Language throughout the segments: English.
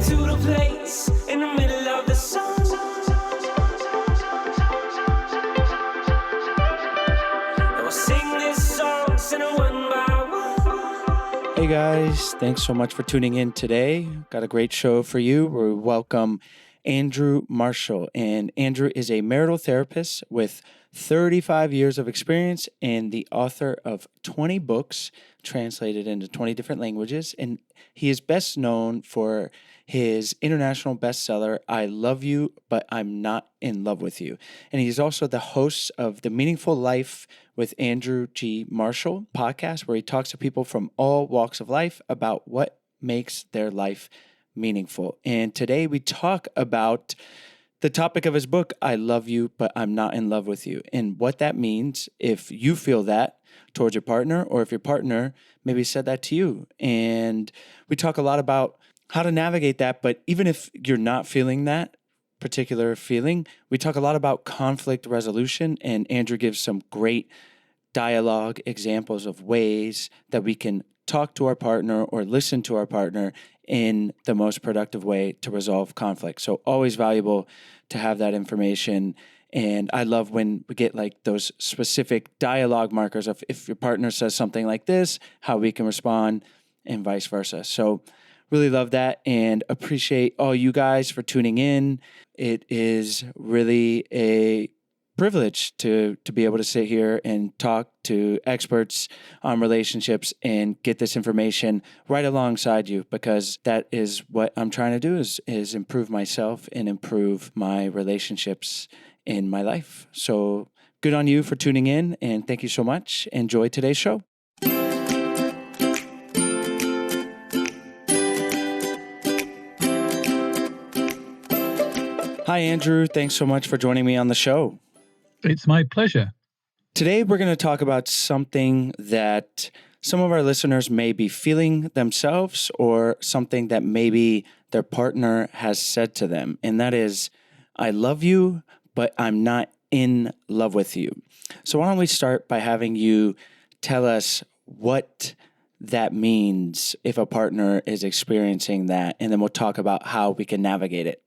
to the place in the middle of the sun. And we'll sing this song, sing it one by one. Hey guys, thanks so much for tuning in today. Got a great show for you. We welcome Andrew Marshall. And Andrew is a marital therapist with 35 years of experience and the author of 20 books translated into 20 different languages. And he is best known for his international bestseller, I Love You, But I'm Not in Love with You. And he's also the host of The Meaningful Life with Andrew G. Marshall podcast, where he talks to people from all walks of life about what makes their life meaningful. And today we talk about the topic of his book, I Love You, But I'm Not in Love with You, and what that means if you feel that towards your partner, or if your partner maybe said that to you. And we talk a lot about how to navigate that, but even if you're not feeling that particular feeling, we talk a lot about conflict resolution, and Andrew gives some great dialogue examples of ways that we can talk to our partner or listen to our partner in the most productive way to resolve conflict. So always valuable to have that information. And I love when we get like those specific dialogue markers of if your partner says something like this, how we can respond and vice versa. So really love that and appreciate all you guys for tuning in. It is really a privilege to be able to sit here and talk to experts on relationships and get this information right alongside you, because that is what I'm trying to do is improve myself and improve my relationships in my life. So good on you for tuning in, and thank you so much. Enjoy today's show. Hi, Andrew. Thanks so much for joining me on the show. It's my pleasure. Today, we're going to talk about something that some of our listeners may be feeling themselves, or something that maybe their partner has said to them. And that is, I love you, but I'm not in love with you. So why don't we start by having you tell us what that means if a partner is experiencing that, and then we'll talk about how we can navigate it.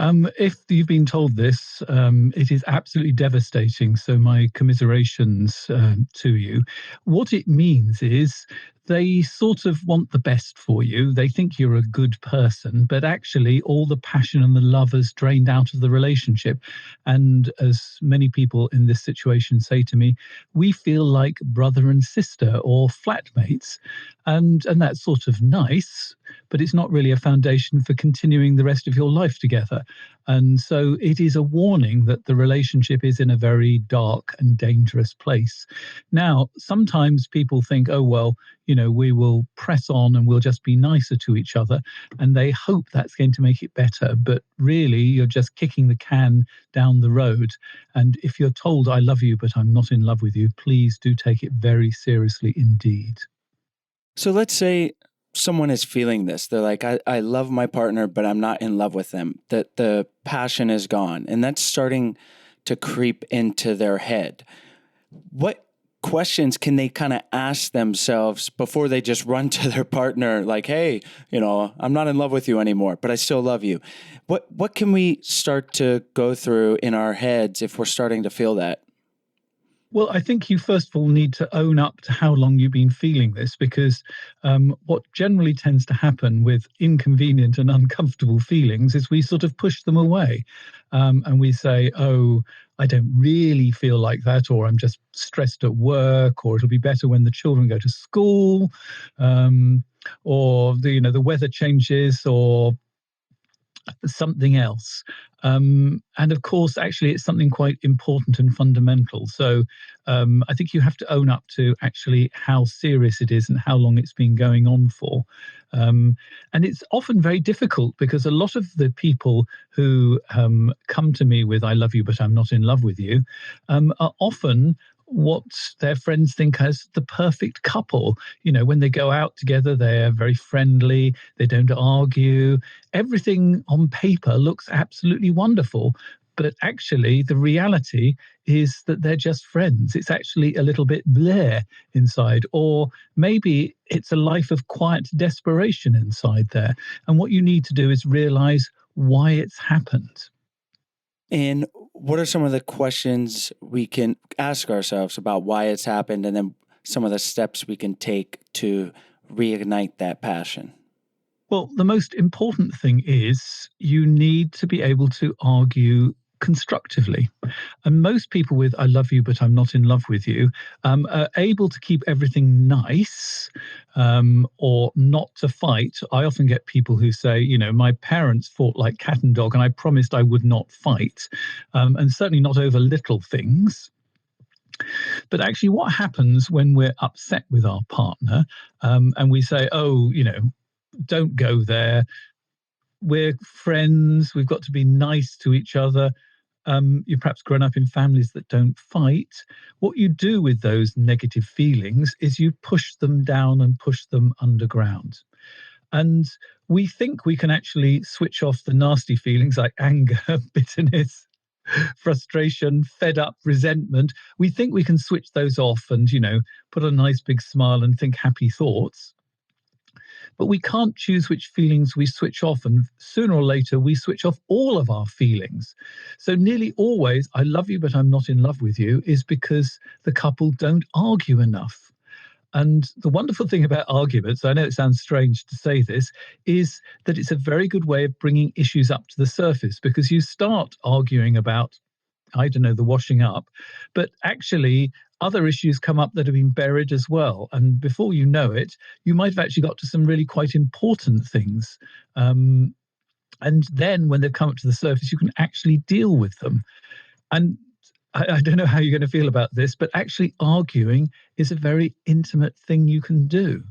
If you've been told this, it is absolutely devastating. So my commiserations to you. What it means is they sort of want the best for you. They think you're a good person, but actually all the passion and the love has drained out of the relationship. And as many people in this situation say to me, we feel like brother and sister or flatmates. And that's sort of nice, but it's not really a foundation for continuing the rest of your life together. And so it is a warning that the relationship is in a very dark and dangerous place. Now, sometimes people think, oh, well, we will press on and we'll just be nicer to each other. And they hope that's going to make it better. But really, you're just kicking the can down the road. And if you're told, I love you, but I'm not in love with you, please do take it very seriously indeed. So let's say someone is feeling this. They're like, I love my partner, but I'm not in love with them. That the passion is gone. And that's starting to creep into their head. What questions can they kind of ask themselves before they just run to their partner like, hey, I'm not in love with you anymore, but I still love you? What can we start to go through in our heads if we're starting to feel that? Well, I think you first of all need to own up to how long you've been feeling this, because what generally tends to happen with inconvenient and uncomfortable feelings is we sort of push them away, and we say, oh, I don't really feel like that, or I'm just stressed at work, or it'll be better when the children go to school, or the weather changes, or something else. And of course, actually, it's something quite important and fundamental. So I think you have to own up to actually how serious it is and how long it's been going on for. And it's often very difficult, because a lot of the people who come to me with, I love you, but I'm not in love with you, are often what their friends think as the perfect couple. When they go out together, they're very friendly, they don't argue, everything on paper looks absolutely wonderful. But actually, the reality is that they're just friends. It's actually a little bit bleh inside, or maybe it's a life of quiet desperation inside there. And what you need to do is realize why it's happened. And what are some of the questions we can ask ourselves about why it's happened, and then some of the steps we can take to reignite that passion? Well, the most important thing is you need to be able to argue constructively. And most people with "I love you, but I'm not in love with you" are able to keep everything nice, or not to fight. I often get people who say, my parents fought like cat and dog, and I promised I would not fight, and certainly not over little things. But actually, what happens when we're upset with our partner, and we say, oh, don't go there. We're friends. We've got to be nice to each other. You've perhaps grown up in families that don't fight. What you do with those negative feelings is you push them down and push them underground. And we think we can actually switch off the nasty feelings like anger, bitterness, frustration, fed up, resentment. We think we can switch those off and, put a nice big smile and think happy thoughts. But we can't choose which feelings we switch off. And sooner or later, we switch off all of our feelings. So nearly always, "I love you, but I'm not in love with you" is because the couple don't argue enough. And the wonderful thing about arguments, I know it sounds strange to say this, is that it's a very good way of bringing issues up to the surface, because you start arguing about, I don't know, the washing up, but actually other issues come up that have been buried as well. And before you know it, you might have actually got to some really quite important things. And then when they've come up to the surface, you can actually deal with them. And I don't know how you're going to feel about this, but actually arguing is a very intimate thing you can do.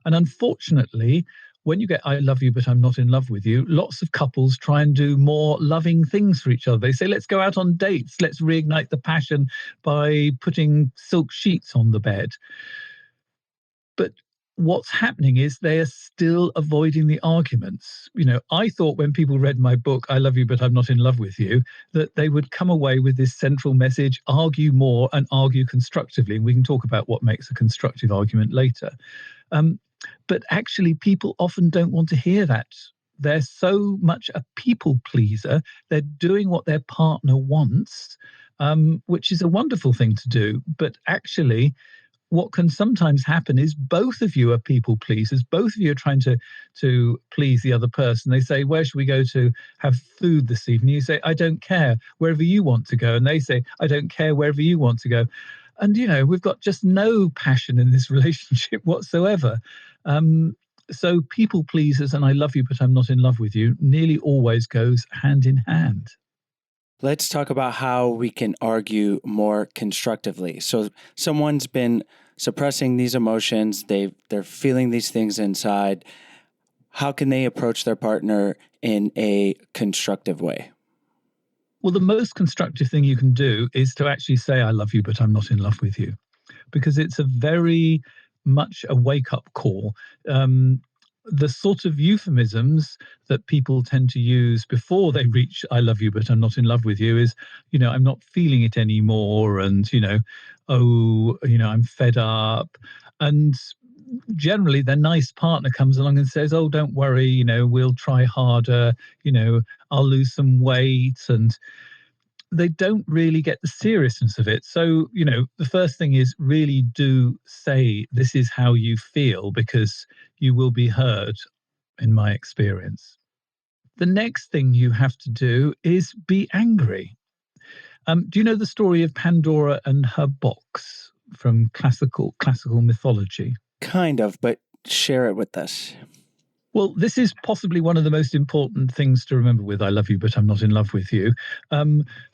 And unfortunately, when you get "I love you, but I'm not in love with you," lots of couples try and do more loving things for each other. They say, let's go out on dates. Let's reignite the passion by putting silk sheets on the bed. But what's happening is they are still avoiding the arguments. I thought when people read my book, "I love you, but I'm not in love with you," that they would come away with this central message: argue more and argue constructively. And we can talk about what makes a constructive argument later. But actually, people often don't want to hear that. They're so much a people pleaser. They're doing what their partner wants, which is a wonderful thing to do. But actually, what can sometimes happen is both of you are people pleasers. Both of you are trying to please the other person. They say, "Where should we go to have food this evening?" You say, "I don't care, wherever you want to go." And they say, "I don't care, wherever you want to go." And, we've got just no passion in this relationship whatsoever. So people pleasers and "I love you, but I'm not in love with you" nearly always goes hand in hand. Let's talk about how we can argue more constructively. So someone's been suppressing these emotions, they're feeling these things inside. How can they approach their partner in a constructive way? Well, the most constructive thing you can do is to actually say, "I love you, but I'm not in love with you," because it's a very much a wake-up call. The sort of euphemisms that people tend to use before they reach "I love you, but I'm not in love with you" is, "I'm not feeling it anymore," and, "Oh, I'm fed up." And generally, their nice partner comes along and says, "Oh, don't worry, we'll try harder, I'll lose some weight." And they don't really get the seriousness of it. So, the first thing is really do say, "This is how you feel," because you will be heard, in my experience. The next thing you have to do is be angry. Do you know the story of Pandora and her box from classical mythology? Kind of, but share it with us. Well, this is possibly one of the most important things to remember with "I love you, but I'm not in love with you."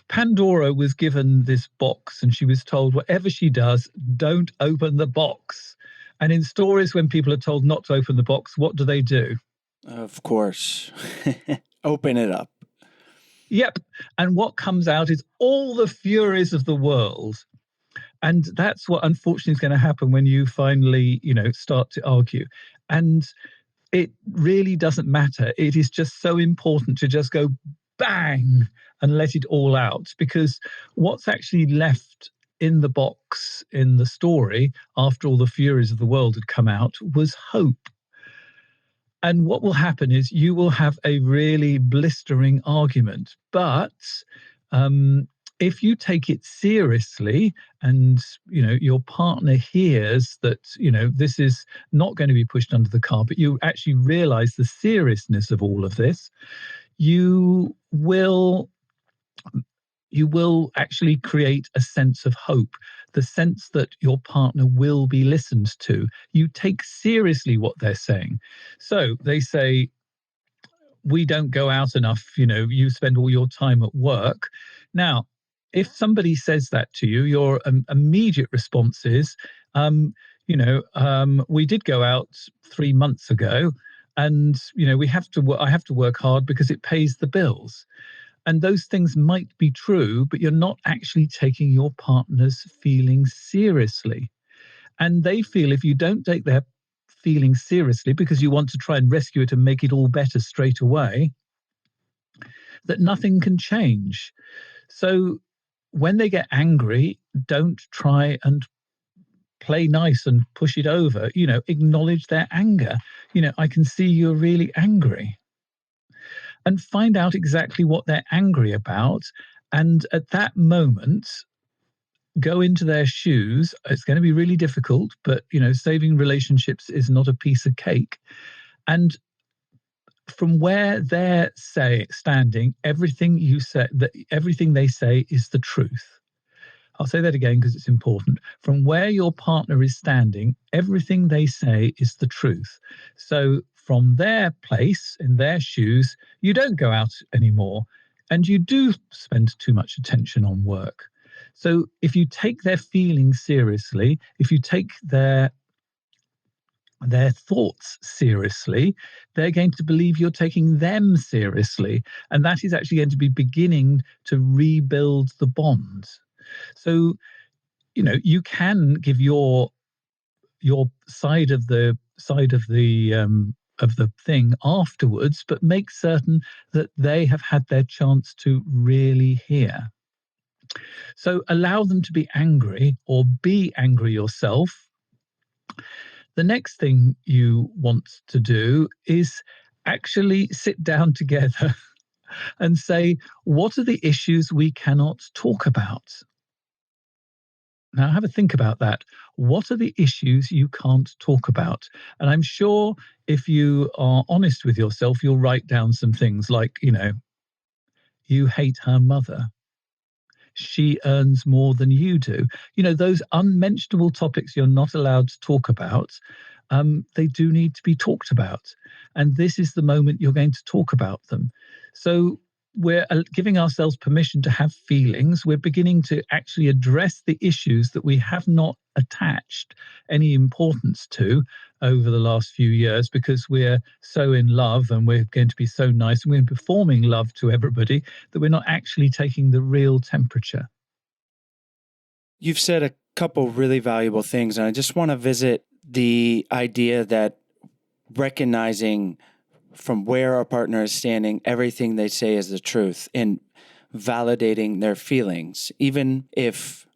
Pandora was given this box and she was told, whatever she does, don't open the box. And in stories, when people are told not to open the box, what do? Of course. Open it up. Yep. And what comes out is all the furies of the world. And that's what unfortunately is going to happen when you finally, start to argue. And it really doesn't matter. It is just so important to just go bang, and let it all out. Because what's actually left in the box in the story after all the furies of the world had come out was hope. And what will happen is you will have a really blistering argument. But if you take it seriously and your partner hears that this is not going to be pushed under the carpet, you actually realize the seriousness of all of this, you will actually create a sense of hope, the sense that your partner will be listened to. You take seriously what they're saying. So they say, we don't go out enough, you spend all your time at work. Now, if somebody says that to you, your immediate response is, we did go out 3 months ago, and I have to work hard because it pays the bills. And those things might be true, but you're not actually taking your partner's feelings seriously. And they feel if you don't take their feelings seriously because you want to try and rescue it and make it all better straight away, that nothing can change. So when they get angry, don't try and play nice and push it over. Acknowledge their anger. I can see you're really angry. And find out exactly what they're angry about. And at that moment, go into their shoes. It's going to be really difficult, but saving relationships is not a piece of cake. And from where they're standing, everything they say is the truth. I'll say that again because it's important. From where your partner is standing, everything they say is the truth. So from their place, in their shoes, you don't go out anymore, and you do spend too much attention on work. So if you take their feelings seriously, if you take their thoughts seriously, they're going to believe you're taking them seriously. And that is actually going to be beginning to rebuild the bond. So, you can give your side of the thing afterwards, but make certain that they have had their chance to really hear. So allow them to be angry, or be angry yourself. The next thing you want to do is actually sit down together and say, what are the issues we cannot talk about? Now, have a think about that. What are the issues you can't talk about? And I'm sure if you are honest with yourself, you'll write down some things like, you hate her mother. She earns more than you do. Those unmentionable topics you're not allowed to talk about, they do need to be talked about. And this is the moment you're going to talk about them. So we're giving ourselves permission to have feelings. We're beginning to actually address the issues that we have not attached any importance to over the last few years, because we're so in love and we're going to be so nice and we're performing love to everybody that we're not actually taking the real temperature. You've said a couple really valuable things, and I just want to visit the idea that recognizing from where our partner is standing, everything they say is the truth, and validating their feelings, even if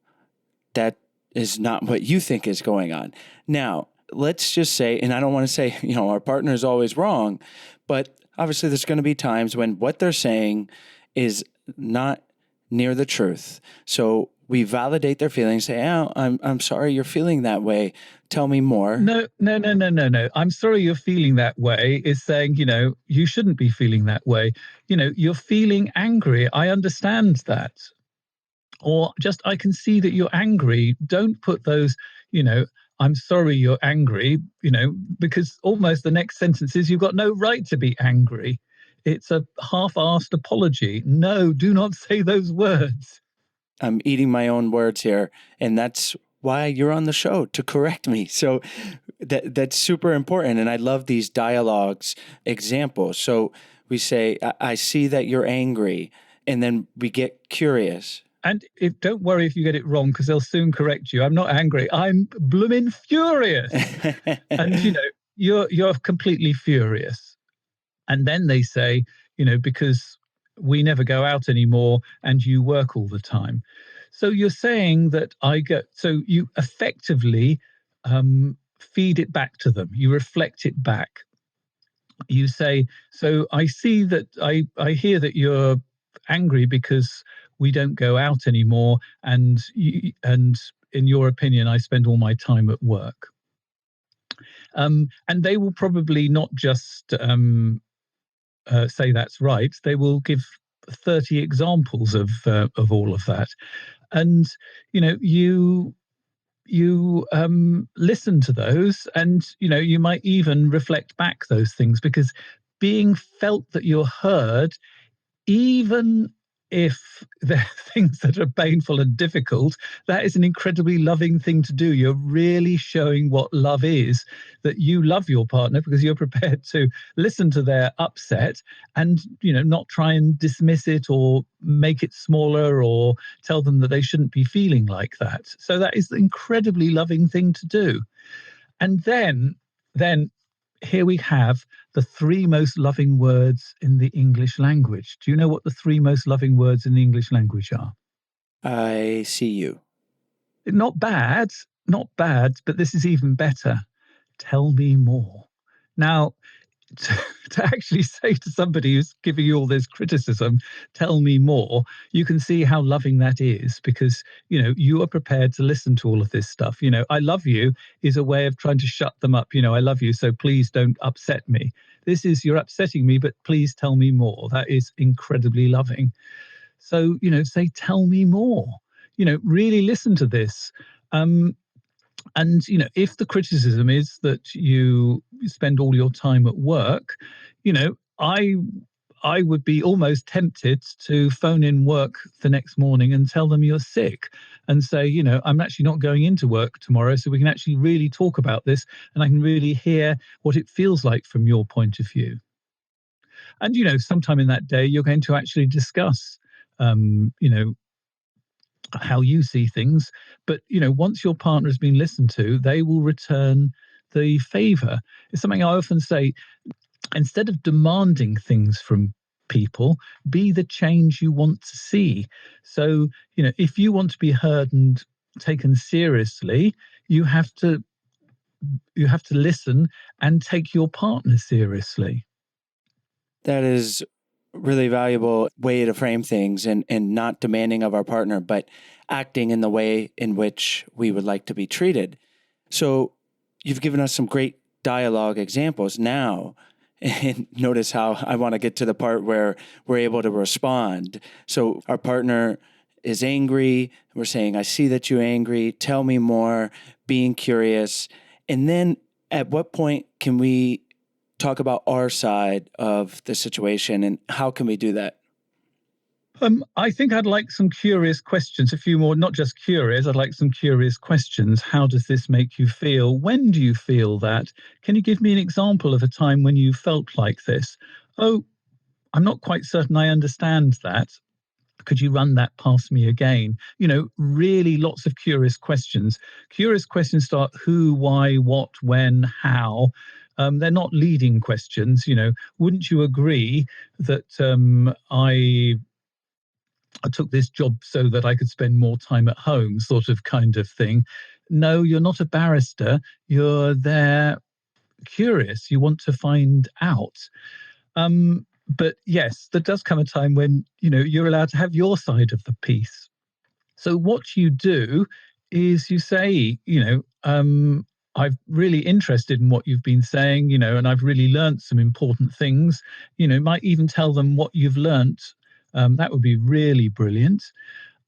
that is not what you think is going on. Now, let's just say, and I don't want to say, our partner is always wrong, but obviously there's going to be times when what they're saying is not near the truth. So we validate their feelings, say, I'm sorry you're feeling that way. Tell me more. No. I'm sorry you're feeling that way is saying, you shouldn't be feeling that way. You're feeling angry. I understand that. Or just, I can see that you're angry. Don't put those, I'm sorry you're angry, because almost the next sentence is, you've got no right to be angry. It's a half-assed apology. No, do not say those words. I'm eating my own words here, and that's why you're on the show, to correct me. So that's super important. And I love these dialogues examples. So we say, I see that you're angry, and then we get curious. And don't worry if you get it wrong, because they'll soon correct you. I'm not angry. I'm blooming furious. And, you're completely furious. And then they say, because we never go out anymore and you work all the time. So you're saying that so you effectively feed it back to them. You reflect it back. You say, so I see that I hear that you're angry because we don't go out anymore, and in your opinion, I spend all my time at work. And they will probably not just say that's right. They will give 30 examples of all of that, and you listen to those, and you might even reflect back those things, because being felt that you're heard, even if there are things that are painful and difficult, that is an incredibly loving thing to do. You're really showing what love is, that you love your partner because you're prepared to listen to their upset and, not try and dismiss it or make it smaller or tell them that they shouldn't be feeling like that. So that is an incredibly loving thing to do. And then here we have the three most loving words in the English language. Do you know what the three most loving words in the English language are? I see you. Not bad, but this is even better. Tell me more. Now, to actually say to somebody who's giving you all this criticism, tell me more, you can see how loving that is, because you are prepared to listen to all of this stuff. I love you is a way of trying to shut them up. I love you, so please don't upset me. This is, you're upsetting me, but please tell me more. That is incredibly loving. So say, tell me more. Really listen to this. And if the criticism is that you spend all your time at work, I would be almost tempted to phone in work the next morning and tell them you're sick, and say, I'm actually not going into work tomorrow, so we can actually really talk about this, and I can really hear what it feels like from your point of view. And sometime in that day, you're going to actually discuss, um, you know, how you see things. But once your partner has been listened to, they will return the favor. It's something I often say: instead of demanding things from people, be the change you want to see. So if you want to be heard and taken seriously, you have to listen and take your partner seriously. That is really valuable way to frame things, and not demanding of our partner, but acting in the way in which we would like to be treated. So you've given us some great dialogue examples now. And notice how I want to get to the part where we're able to respond. So our partner is angry. We're saying, I see that you're angry. Tell me more, being curious. And then at what point can we talk about our side of the situation, and how can we do that? I think I'd like some curious questions, a few more, not just curious. I'd like some curious questions. How does this make you feel? When do you feel that? Can you give me an example of a time when you felt like this? Oh, I'm not quite certain I understand that. Could you run that past me again? Really lots of curious questions. Curious questions start who, why, what, when, how. They're not leading questions. Wouldn't you agree that I took this job so that I could spend more time at home, sort of kind of thing? No, you're not a barrister. You're there curious. You want to find out. But yes, there does come a time when, you're allowed to have your side of the piece. So what you do is you say, I'm really interested in what you've been saying, and I've really learnt some important things. Might even tell them what you've learnt. That would be really brilliant.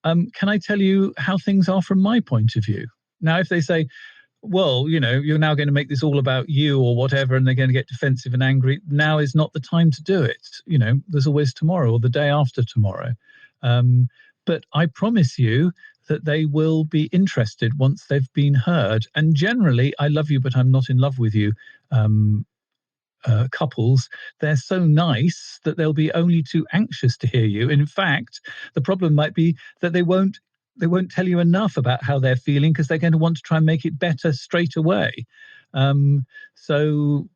Can I tell you how things are from my point of view? Now, if they say, well, you're now going to make this all about you or whatever, and they're going to get defensive and angry, now is not the time to do it. There's always tomorrow or the day after tomorrow. But I promise you that they will be interested once they've been heard. And generally, I love you, but I'm not in love with you. Couples, they're so nice that they'll be only too anxious to hear you. In fact, the problem might be that they won't tell you enough about how they're feeling, because they're going to want to try and make it better straight away. So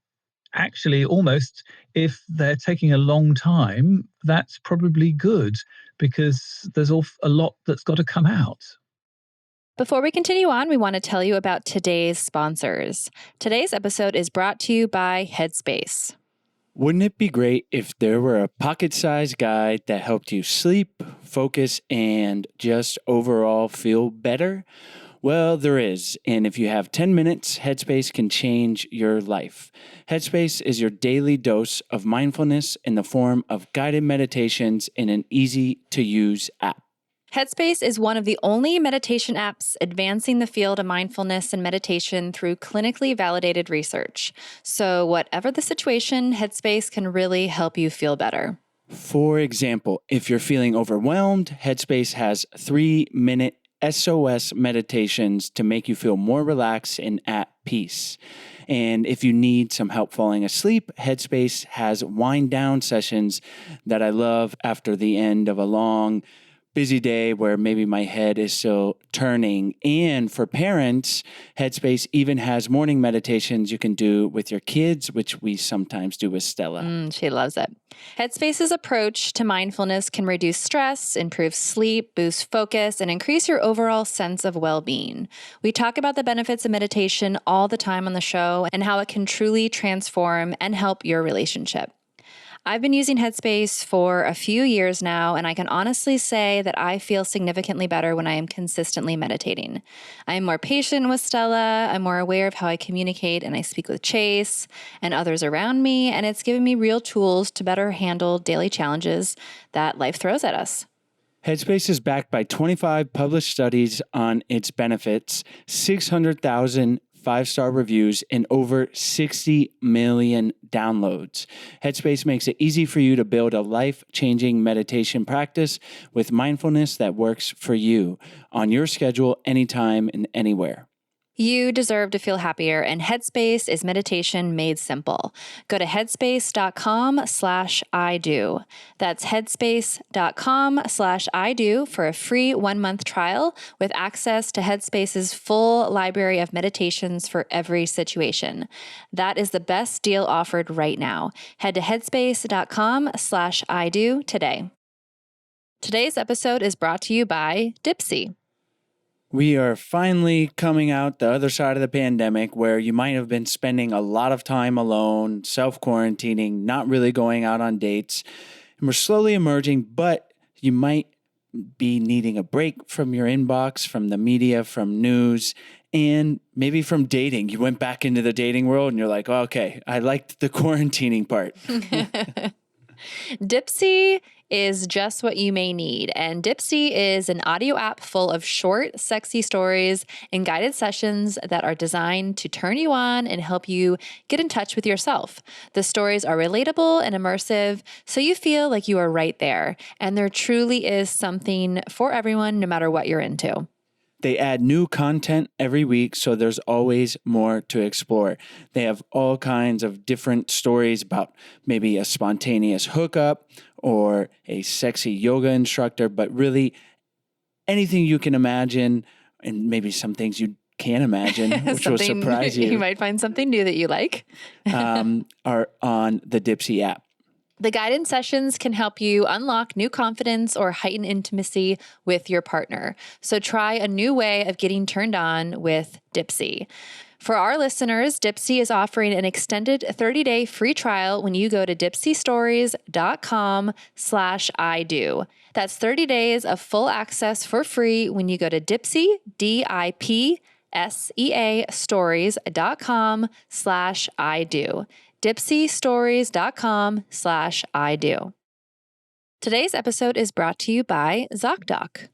actually, almost if they're taking a long time, that's probably good because there's a lot that's got to come out. Before we continue on, we want to tell you about today's sponsors. Today's episode is brought to you by Headspace. Wouldn't it be great if there were a pocket-sized guide that helped you sleep, focus, and just overall feel better? Well, there is, and if you have 10 minutes, Headspace can change your life. Headspace is your daily dose of mindfulness in the form of guided meditations in an easy-to-use app. Headspace is one of the only meditation apps advancing the field of mindfulness and meditation through clinically validated research. So whatever the situation, Headspace can really help you feel better. For example, if you're feeling overwhelmed, Headspace has 3-minute SOS meditations to make you feel more relaxed and at peace. And if you need some help falling asleep, Headspace has wind down sessions that I love after the end of a long, busy day where maybe my head is still turning. And for parents, Headspace even has morning meditations you can do with your kids, which we sometimes do with Stella. She loves it. Headspace's approach to mindfulness can reduce stress, improve sleep, boost focus, and increase your overall sense of well-being. We talk about the benefits of meditation all the time on the show and how it can truly transform and help your relationship. I've been using Headspace for a few years now, and I can honestly say that I feel significantly better when I am consistently meditating. I am more patient with Stella, I'm more aware of how I communicate and I speak with Chase and others around me, and it's given me real tools to better handle daily challenges that life throws at us. Headspace is backed by 25 published studies on its benefits, 600,000 5-star reviews, and over 60 million downloads. Headspace makes it easy for you to build a life-changing meditation practice with mindfulness that works for you on your schedule, anytime and anywhere. You deserve to feel happier, and Headspace is meditation made simple. Go to headspace.com/ido. That's headspace.com/ido for a free 1-month trial with access to Headspace's full library of meditations for every situation. That is the best deal offered right now. Head to headspace.com/ido today. Today's episode is brought to you by Dipsea. We are finally coming out the other side of the pandemic where you might have been spending a lot of time alone, self-quarantining, not really going out on dates. And we're slowly emerging, but you might be needing a break from your inbox, from the media, from news, and maybe from dating. You went back into the dating world and you're like, oh, okay, I liked the quarantining part. Dipsea is just what you may need. And Dipsea is an audio app full of short, sexy stories and guided sessions that are designed to turn you on and help you get in touch with yourself. The stories are relatable and immersive, so you feel like you are right there. And there truly is something for everyone, no matter what you're into. They add new content every week, so there's always more to explore. They have all kinds of different stories about maybe a spontaneous hookup or a sexy yoga instructor, but really anything you can imagine, and maybe some things you can't imagine, which will surprise you. You might find something new that you like. Are on the Dipsea app. The guided sessions can help you unlock new confidence or heighten intimacy with your partner. So try a new way of getting turned on with Dipsea. For our listeners, Dipsea is offering an extended 30-day free trial when you go to dipseastories.com/ido. That's 30 days of full access for free when you go to Dipsea, DIPSEA stories.com/ido. dipseastories.com/ido. Today's episode is brought to you by ZocDoc.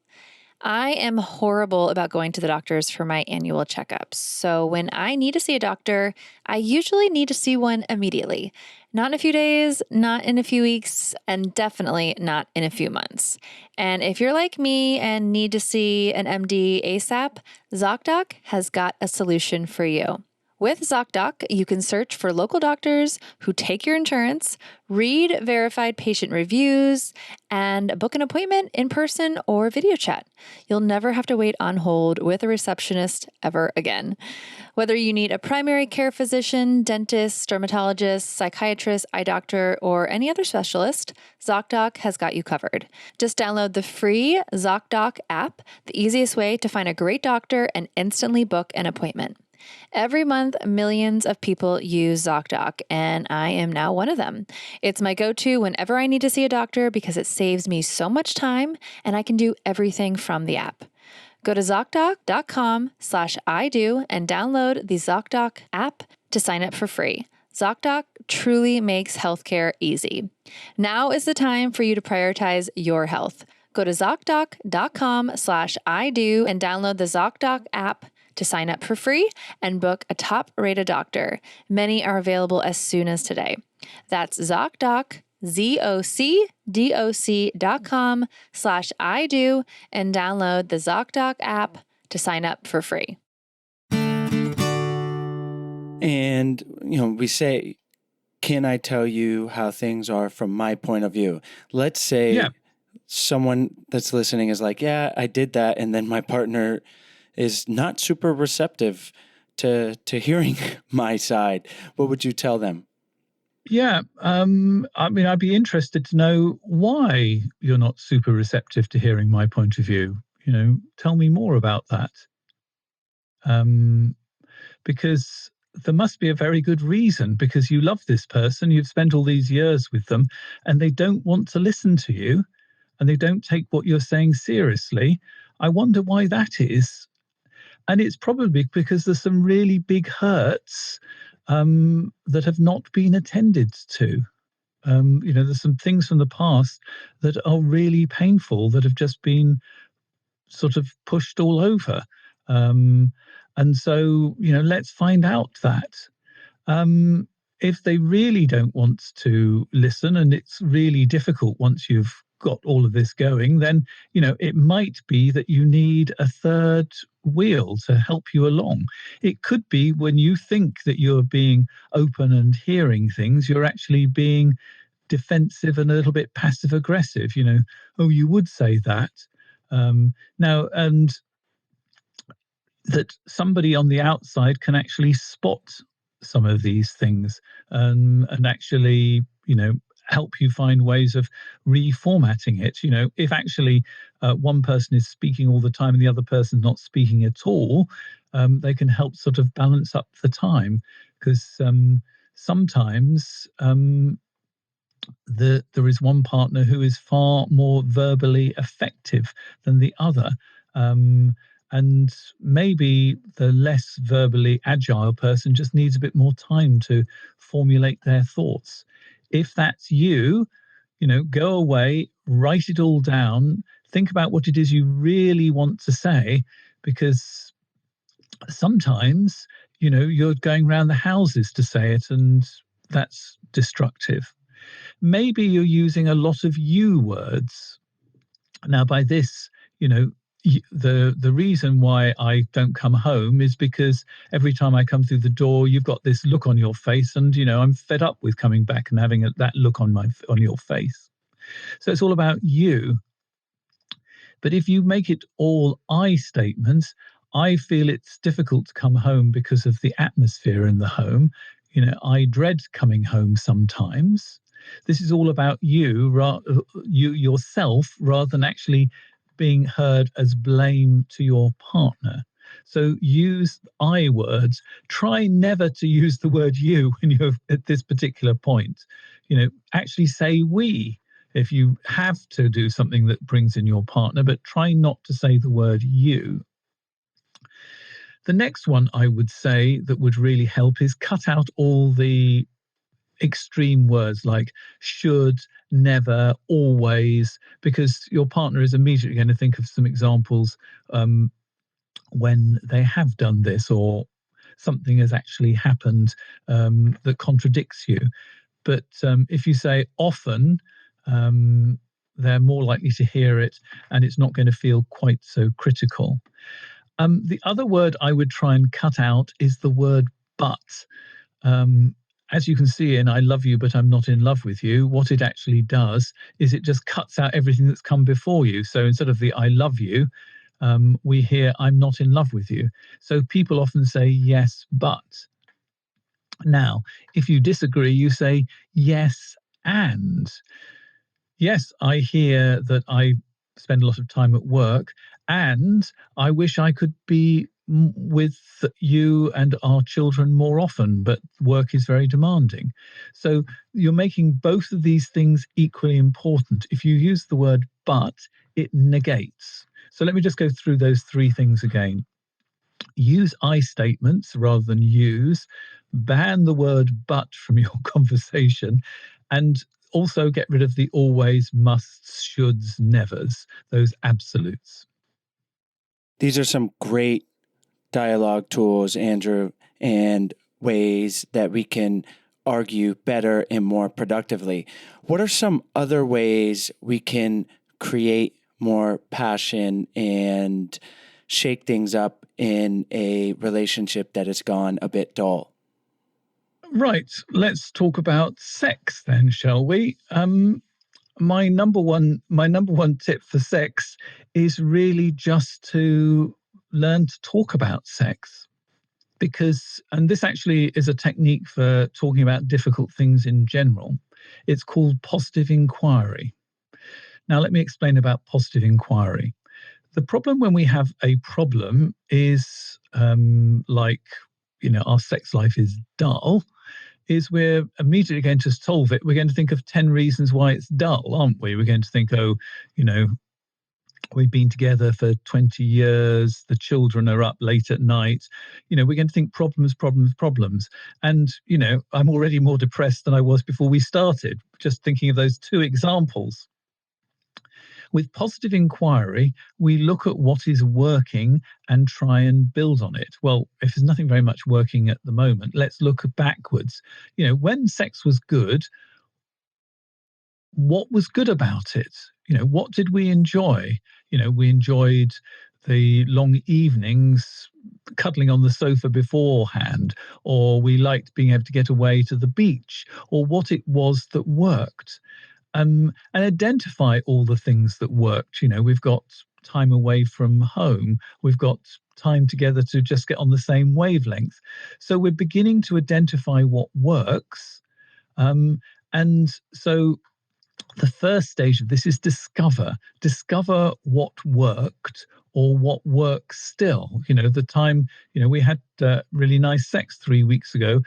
I am horrible about going to the doctors for my annual checkups. So when I need to see a doctor, I usually need to see one immediately. Not in a few days, not in a few weeks, and definitely not in a few months. And if you're like me and need to see an MD ASAP, ZocDoc has got a solution for you. With ZocDoc, you can search for local doctors who take your insurance, read verified patient reviews, and book an appointment in person or video chat. You'll never have to wait on hold with a receptionist ever again. Whether you need a primary care physician, dentist, dermatologist, psychiatrist, eye doctor, or any other specialist, ZocDoc has got you covered. Just download the free ZocDoc app, the easiest way to find a great doctor and instantly book an appointment. Every month, millions of people use ZocDoc, and I am now one of them. It's my go-to whenever I need to see a doctor because it saves me so much time and I can do everything from the app. Go to ZocDoc.com/IDO and download the ZocDoc app to sign up for free. ZocDoc truly makes healthcare easy. Now is the time for you to prioritize your health. Go to ZocDoc.com/IDO and download the ZocDoc app to sign up for free and book a top-rated doctor. Many are available as soon as today. That's ZocDoc, ZocDoc.com/IDO and download the ZocDoc app to sign up for free. And, we say, can I tell you how things are from my point of view? Let's say someone that's listening is like, yeah, I did that. And then my partner is not super receptive to hearing my side. What would you tell them? Yeah, I'd be interested to know why you're not super receptive to hearing my point of view. Tell me more about that. Because there must be a very good reason, because you love this person, you've spent all these years with them, and they don't want to listen to you, and they don't take what you're saying seriously. I wonder why that is. And it's probably because there's some really big hurts that have not been attended to. There's some things from the past that are really painful that have just been sort of pushed all over. And so, let's find out that. If they really don't want to listen, and it's really difficult once you've got all of this going, then, it might be that you need a third wheel to help you along. It could be when you think that you're being open and hearing things, you're actually being defensive and a little bit passive aggressive. Oh, you would say that. Now, and that somebody on the outside can actually spot some of these things and actually, help you find ways of reformatting it. If actually one person is speaking all the time and the other person's not speaking at all, they can help sort of balance up the time, because sometimes there is one partner who is far more verbally effective than the other. And maybe the less verbally agile person just needs a bit more time to formulate their thoughts. If that's you, go away, write it all down, think about what it is you really want to say, because sometimes, you're going around the houses to say it, and that's destructive. Maybe you're using a lot of you words. Now, by this, the reason why I don't come home is because every time I come through the door, you've got this look on your face, and I'm fed up with coming back and having that look on your face. So it's all about you. But if you make it all I statements, I feel it's difficult to come home because of the atmosphere in the home. I dread coming home sometimes. This is all about you yourself, rather than actually being heard as blame to your partner. So use I words. Try never to use the word you when you're at this particular point. Actually say we if you have to do something that brings in your partner, but try not to say the word you. The next one I would say that would really help is cut out all the extreme words like should, never, always, because your partner is immediately going to think of some examples when they have done this, or something has actually happened that contradicts you. But if you say often, they're more likely to hear it, and it's not going to feel quite so critical. The other word I would try and cut out is the word but as you can see in I love you, but I'm not in love with you, what it actually does is it just cuts out everything that's come before you. So instead of the I love you, we hear I'm not in love with you. So people often say yes, but. Now, if you disagree, you say yes, and. Yes, I hear that I spend a lot of time at work, and I wish I could be with you and our children more often, but work is very demanding. So you're making both of these things equally important. If you use the word but, it negates. So let me just go through those three things again. Use I statements rather than use, ban the word but from your conversation, and also get rid of the always, musts, shoulds, nevers, those absolutes. These are some great dialogue tools, Andrew, and ways that we can argue better and more productively. What are some other ways we can create more passion and shake things up in a relationship that has gone a bit dull? Right, let's talk about sex then, shall we? My number one tip for sex is really just to learn to talk about sex. Because, and this actually is a technique for talking about difficult things in general, it's called positive inquiry. Now, let me explain about positive inquiry. The problem when we have a problem is our sex life is dull, is we're immediately going to solve it. We're going to think of 10 reasons why it's dull, aren't we? We're going to think, we've been together for 20 years. The children are up late at night. We're going to think problems, problems, problems. And, I'm already more depressed than I was before we started, just thinking of those two examples. With positive inquiry, we look at what is working and try and build on it. Well, if there's nothing very much working at the moment, let's look backwards. When sex was good, what was good about it? What did we enjoy? We enjoyed the long evenings cuddling on the sofa beforehand, or we liked being able to get away to the beach, or what it was that worked. And identify all the things that worked. We've got time away from home. We've got time together to just get on the same wavelength. So we're beginning to identify what works. And so the first stage of this is discover what worked or what works still. The time, we had really nice sex 3 weeks ago.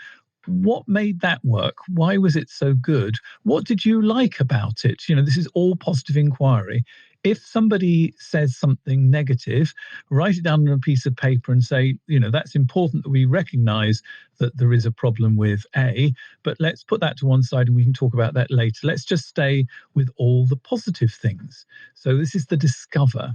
What made that work? Why was it so good? What did you like about it? This is all positive inquiry. If somebody says something negative, write it down on a piece of paper and say, that's important that we recognize that there is a problem with A, but let's put that to one side and we can talk about that later. Let's just stay with all the positive things. So this is the discover.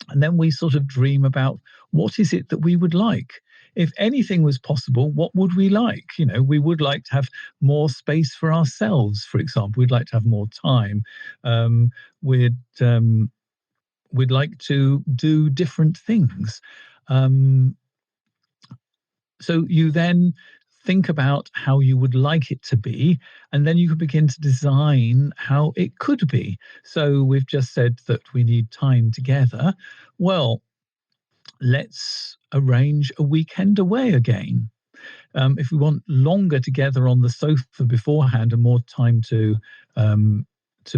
And then we sort of dream about what is it that we would like? If anything was possible, what would we like? We would like to have more space for ourselves, for example. We'd like to have more time. We'd like to do different things. So you then think about how you would like it to be, and then you can begin to design how it could be. So we've just said that we need time together. Well, let's arrange a weekend away again. If we want longer together on the sofa beforehand and more time to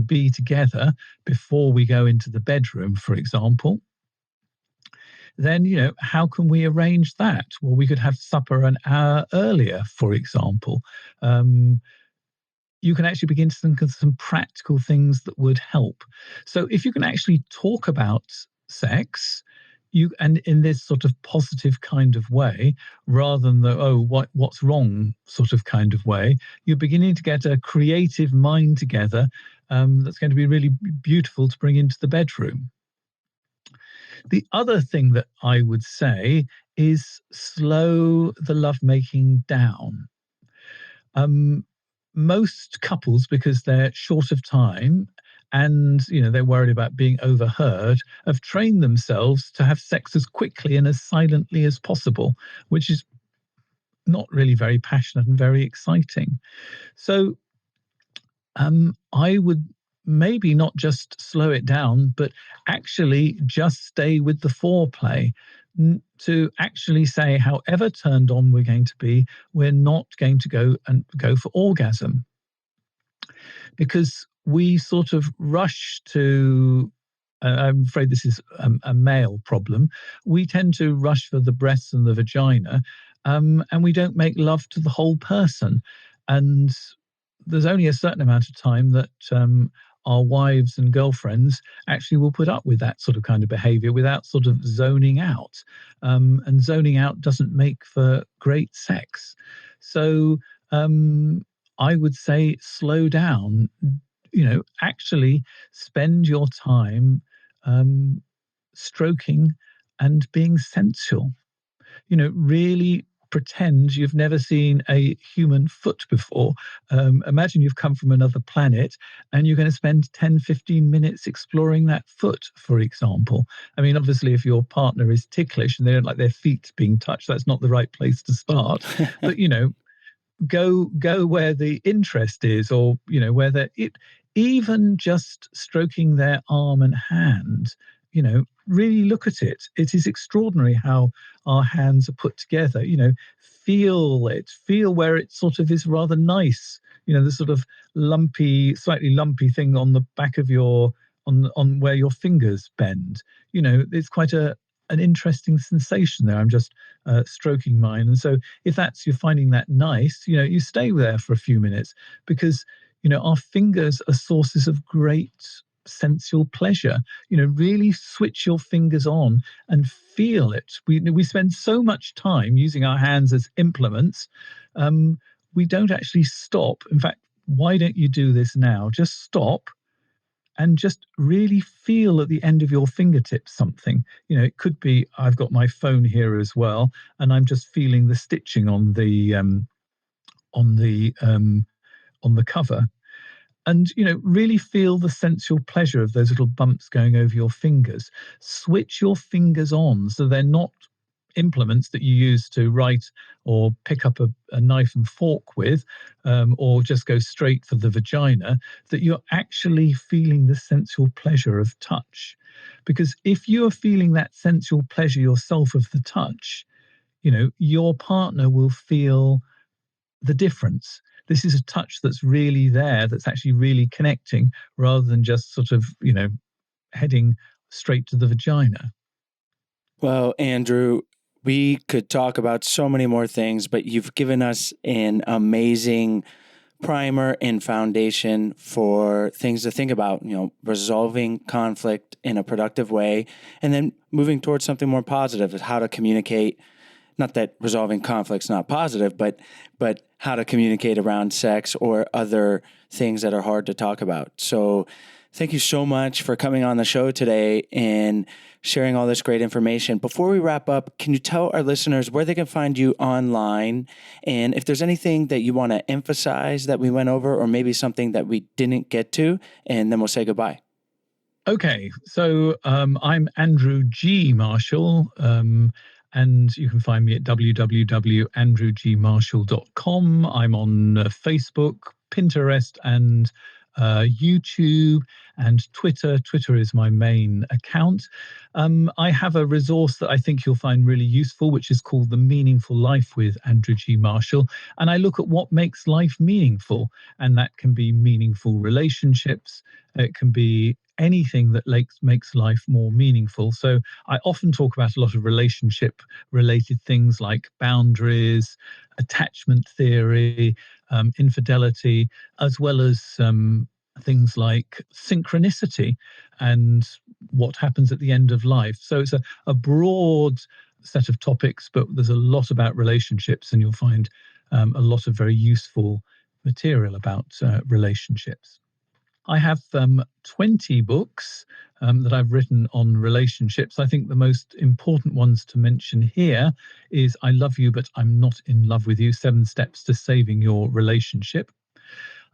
be together before we go into the bedroom, for example, then, how can we arrange that? Well, we could have supper an hour earlier, for example. You can actually begin to think of some practical things that would help. So if you can actually talk about sex, and in this sort of positive kind of way, rather than the what's wrong sort of kind of way, you're beginning to get a creative mind together that's going to be really beautiful to bring into the bedroom. The other thing that I would say is slow the lovemaking down. Most couples, because they're short of time and they're worried about being overheard, have trained themselves to have sex as quickly and as silently as possible, which is not really very passionate and very exciting. So I would maybe not just slow it down, but actually just stay with the foreplay. To actually say, however turned on we're going to be, we're not going to go for orgasm, because we sort of rush to. I'm afraid this is a male problem. We tend to rush for the breasts and the vagina, and we don't make love to the whole person. And there's only a certain amount of time that our wives and girlfriends actually will put up with that sort of kind of behavior without sort of zoning out. And zoning out doesn't make for great sex. So I would say slow down, actually spend your time stroking and being sensual. Really pretend you've never seen a human foot before. Imagine you've come from another planet and you're going to spend 10, 15 minutes exploring that foot, for example. I mean, obviously, if your partner is ticklish and they don't like their feet being touched, that's not the right place to start. But, go where the interest is, or where even just stroking their arm and hand, really look at it. It is extraordinary how our hands are put together. Feel where it sort of is rather nice, the sort of slightly lumpy thing on the back of your on where your fingers bend. It's quite an interesting sensation there. I'm just stroking mine. And so if you're finding that nice, you stay there for a few minutes, because, our fingers are sources of great sensual pleasure. Really switch your fingers on and feel it. We spend so much time using our hands as implements. We don't actually stop. In fact, why don't you do this now? Just stop and just really feel at the end of your fingertips something. It could be, I've got my phone here as well, and I'm just feeling the stitching on the cover. And really feel the sensual pleasure of those little bumps going over your fingers. Switch your fingers on so they're not implements that you use to write or pick up a knife and fork with, or just go straight for the vagina, that you're actually feeling the sensual pleasure of touch. Because if you're feeling that sensual pleasure yourself of the touch, your partner will feel the difference. This is a touch that's really there, that's actually really connecting, rather than just sort of, heading straight to the vagina. Well, Andrew, we could talk about so many more things, but you've given us an amazing primer and foundation for things to think about, resolving conflict in a productive way, and then moving towards something more positive, is how to communicate. Not that resolving conflict's not positive, but how to communicate around sex or other things that are hard to talk about. So thank you so much for coming on the show today and sharing all this great information. Before we wrap up, can you tell our listeners where they can find you online, and if there's anything that you want to emphasize that we went over, or maybe something that we didn't get to, and then we'll say goodbye. Okay, so I'm Andrew G. Marshall, and you can find me at www.andrewgmarshall.com. I'm on Facebook, Pinterest, and YouTube, and Twitter. Twitter is my main account. I have a resource that I think you'll find really useful, which is called The Meaningful Life with Andrew G. Marshall. And I look at what makes life meaningful, and that can be meaningful relationships. It can be anything that makes life more meaningful. So I often talk about a lot of relationship related things like boundaries, attachment theory, infidelity, as well as things like synchronicity and what happens at the end of life. So it's a broad set of topics, but there's a lot about relationships, and you'll find a lot of very useful material about relationships. I have 20 books that I've written on relationships. I think the most important ones to mention here is I Love You, But I'm Not in Love with You, 7 Steps to Saving Your Relationship.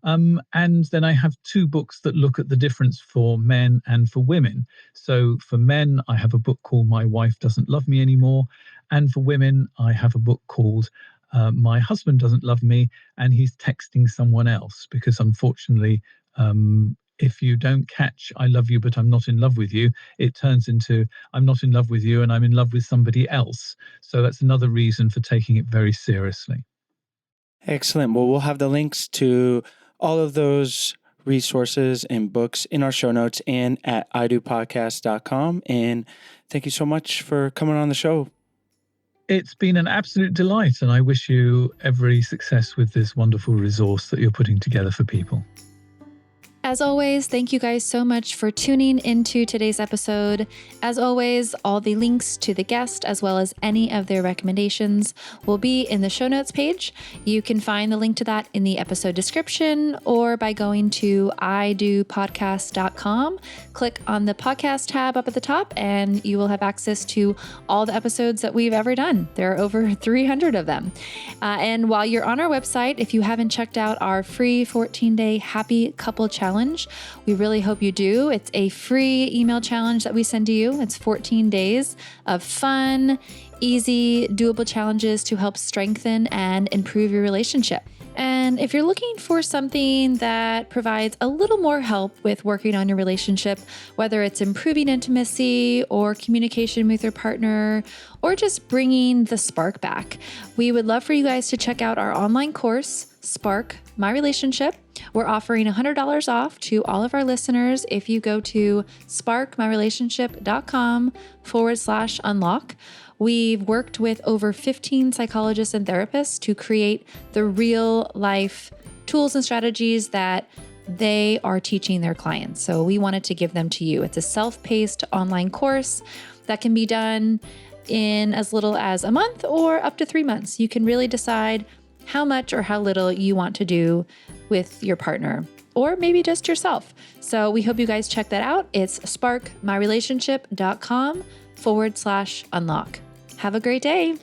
And then I have 2 books that look at the difference for men and for women. So for men, I have a book called My Wife Doesn't Love Me Anymore. And for women, I have a book called my husband doesn't love me and he's texting someone else, because unfortunately, if you don't catch "I love you, but I'm not in love with you," it turns into "I'm not in love with you and I'm in love with somebody else." So that's another reason for taking it very seriously. Excellent. Well, we'll have the links to all of those resources and books in our show notes and at idopodcast.com. And thank you so much for coming on the show. It's been an absolute delight, and I wish you every success with this wonderful resource that you're putting together for people. As always, thank you guys so much for tuning into today's episode. As always, all the links to the guest, as well as any of their recommendations, will be in the show notes page. You can find the link to that in the episode description or by going to idopodcast.com. Click on the podcast tab up at the top, and you will have access to all the episodes that we've ever done. There are over 300 of them. And while you're on our website, if you haven't checked out our free 14-day Happy Couple Challenge, we really hope you do. It's a free email challenge that we send to you. It's 14 days of fun, easy, doable challenges to help strengthen and improve your relationship. And if you're looking for something that provides a little more help with working on your relationship, whether it's improving intimacy or communication with your partner, or just bringing the spark back, we would love for you guys to check out our online course, Spark My Relationship. We're offering $100 off to all of our listeners if you go to sparkmyrelationship.com/unlock. We've worked with over 15 psychologists and therapists to create the real life tools and strategies that they are teaching their clients. So we wanted to give them to you. It's a self-paced online course that can be done in as little as a month or up to 3 months. You can really decide how much or how little you want to do with your partner, or maybe just yourself. So we hope you guys check that out. It's sparkmyrelationship.com/unlock. Have a great day.